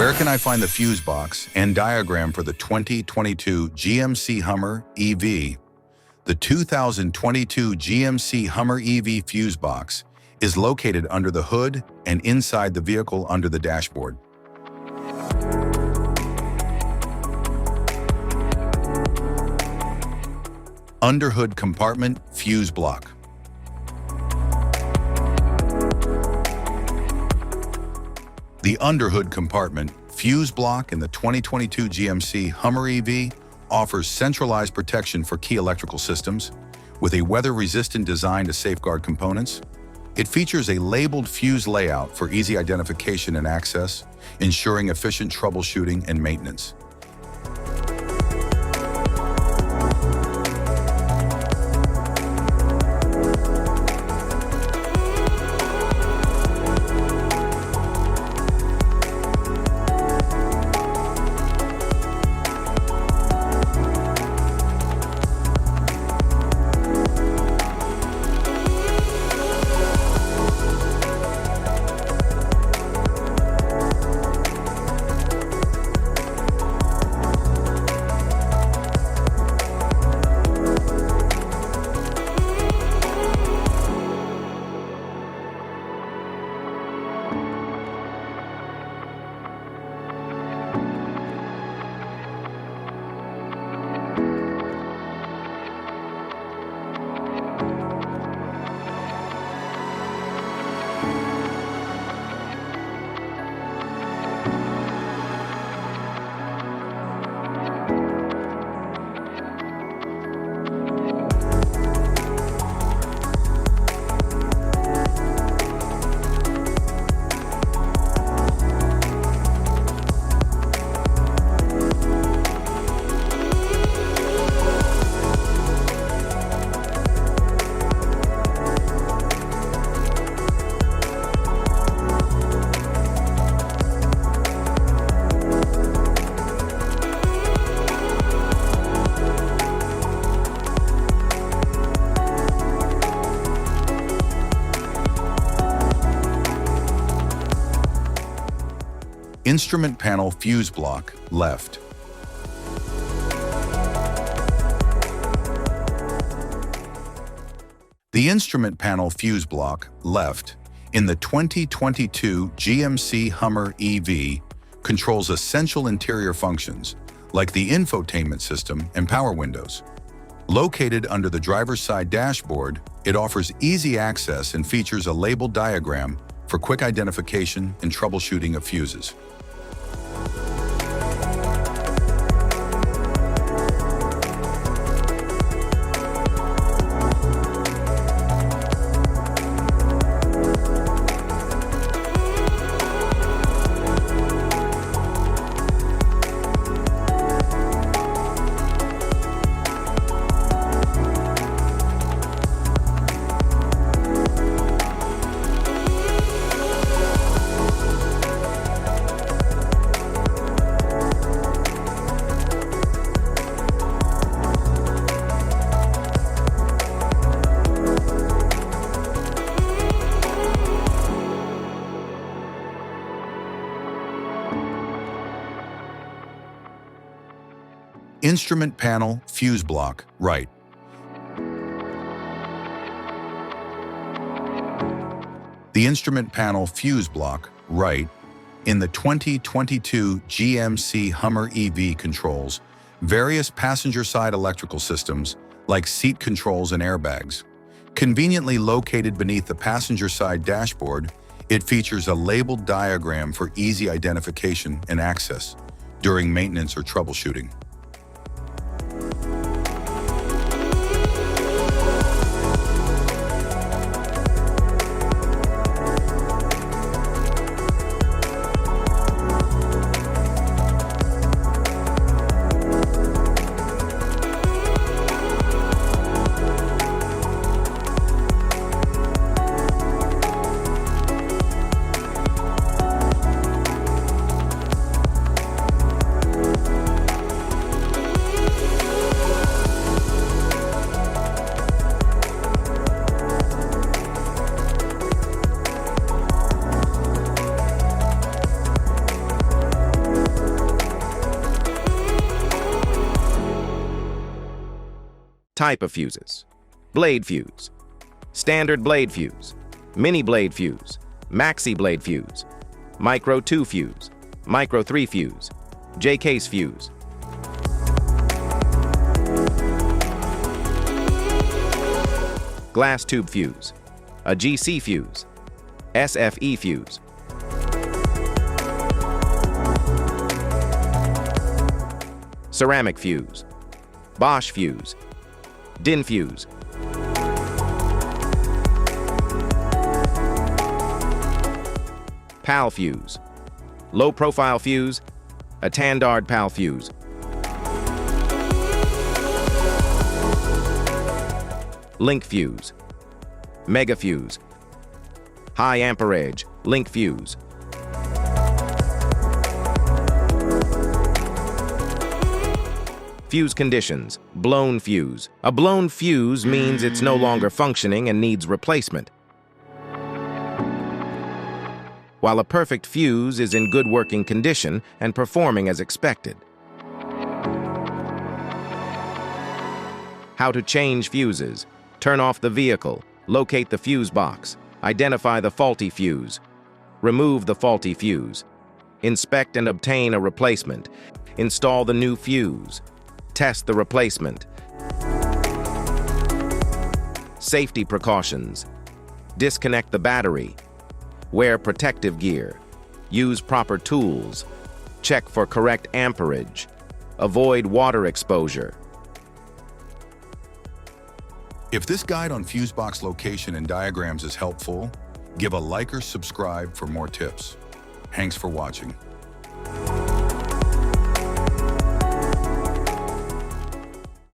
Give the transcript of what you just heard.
Where can I find the fuse box and diagram for the 2022 GMC Hummer EV? The 2022 GMC Hummer EV fuse box is located under the hood and inside the vehicle under the dashboard. Underhood compartment fuse block. The underhood compartment fuse block in the 2022 GMC Hummer EV offers centralized protection for key electrical systems with a weather-resistant design to safeguard components. It features a labeled fuse layout for easy identification and access, ensuring efficient troubleshooting and maintenance. Instrument panel fuse block, left. The instrument panel fuse block, left, in the 2022 GMC Hummer EV controls essential interior functions like the infotainment system and power windows. Located under the driver's side dashboard, it offers easy access and features a labeled diagram for quick identification and troubleshooting of fuses. Instrument panel fuse block, right. The instrument panel fuse block, right, in the 2022 GMC Hummer EV controls various passenger-side electrical systems like seat controls and airbags. Conveniently located beneath the passenger-side dashboard, it features a labeled diagram for easy identification and access during maintenance or troubleshooting. Type of fuses: blade fuse, standard blade fuse, mini blade fuse, maxi blade fuse, micro 2 fuse, micro 3 fuse, J-case fuse. Glass tube fuse, a GC fuse, SFE fuse. Ceramic fuse, Bosch fuse, DIN fuse. PAL fuse, low profile fuse, a Tandard PAL fuse. Link fuse, mega fuse, high amperage link fuse. Fuse conditions: blown fuse. A blown fuse means it's no longer functioning and needs replacement, while a perfect fuse is in good working condition and performing as expected. How to change fuses: turn off the vehicle, locate the fuse box, identify the faulty fuse, remove the faulty fuse, inspect and obtain a replacement, install the new fuse, test the replacement. Safety precautions: disconnect the battery, wear protective gear, use proper tools, check for correct amperage, avoid water exposure. If this guide on fuse box location and diagrams is helpful, give a like or subscribe for more tips. Thanks for watching.